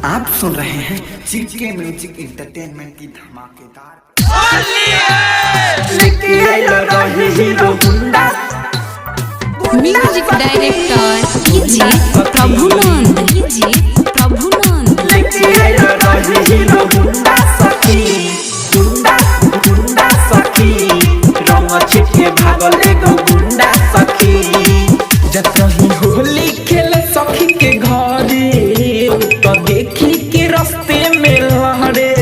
आप सुन रहे हैं जीके म्यूजिक एंटरटेनमेंट की धमाकेदार म्यूजिक डायरेक्टर कीजिए प्रभुनंद भागल एगो गुंडा सखी जब कहीं होली खेले सखी के घरे तो देखी के रास्ते में लहरे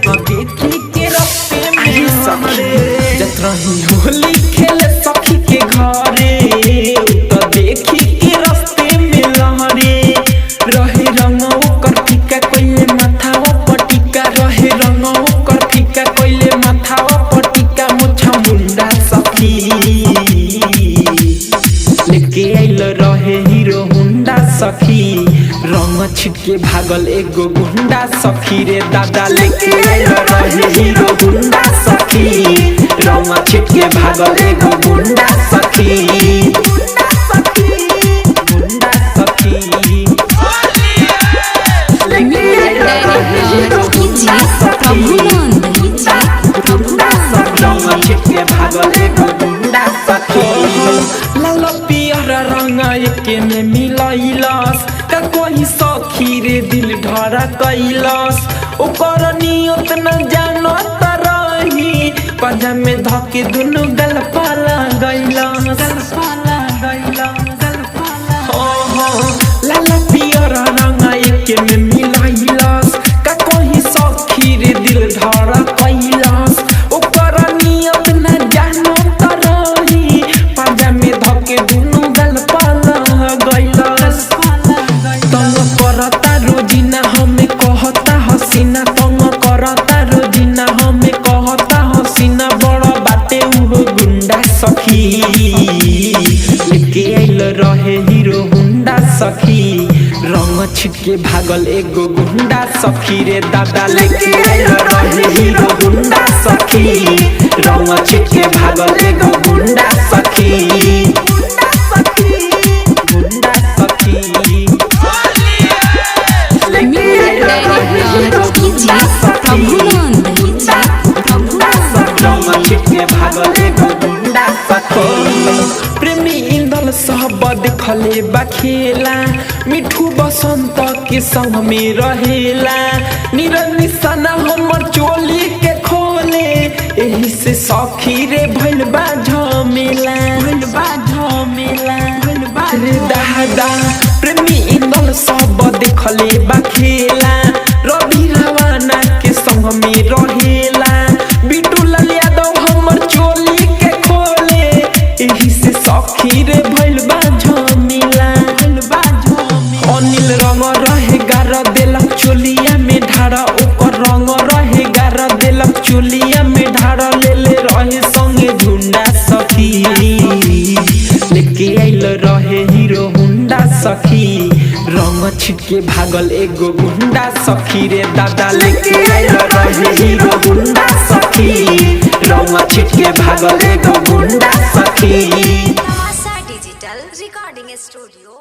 तो देखी के रास्ते में सखी जब कहीं होली खेले सखी के घरे तो देखी के रास्ते में लहरे रहे रंगो कर फीका कोइले माथाओ पटिका रहे रंगो कर फीका कोइले माथाओ पटिका मुछा मुंडा सखी लेके आइल रहे हीरो हुंडा सखी रंग छिटके भागल एगो गुंडा सखी रे दादा लेके आइल रहे हीरो हुंडा सखी रंग छिटके भागल एगो गुंडा सखी गुंडा सखी लेके आइल रहे हीरो हुंडा सखी रंग छिटके भागल एगो गुंडा सखी लाल पियर रंग एके में मिलैलस का कोई सखी रे दिल ढरा कैलस ओकर नियत न जानत रही पंजा में धके दुनु गलपाला गैलस लाल पियर रंग एके में मिलैलस का कोई सखी रे दिल ढरा कैलस ओकर नियत न जानत रही पंजा में धके दुनु गलपाला गैलस तंग करता रोजिना हमें कहता हसीना तंग करता रोजिना हमें कहता हसीना बड़ा बाटे उहो गुंडा सखी लेके आइल रहे हीरो हुंडा सखी रंग छिटके भागल एगो गुंडा सखी रे दादा लेके आइल रहे हीरो हुंडा सखी रंग छिटके भागल एगो गुंडा सखी गुंडा सखी म्यूजिक डायरेक्टर कीजिए प्रभुनंद प्रेमी इंदल सब देखले बखेला मिठू बसंत के संग में रहेला निरन निशाना हमर चोली के खोले एही से सखी रे भइल बा झमेला रे दादा प्रेमी इंदल सब देखले बखेला रवि रवाना के संग में रहेला बिटू लाल यादव हमर चोली के खोले एही से सखी रे भइल बा झमेला अनिल रंग रहे गार देलक चोलिया में ढारा ओकर रंग रहे गार देलक चोलिया में ढारा लेले रहे संगे झुंडा सखी लेके आइल रहे हीरो हुंडा सखी रंग छिटके भागल एगो गुंडा सखी रे दादा लेके आइल रहे हीरो हुंडा सखी रंग छिटके भागल एगो गुंडा सखी तमाशा डिजिटल रिकॉर्डिंग स्टूडियो।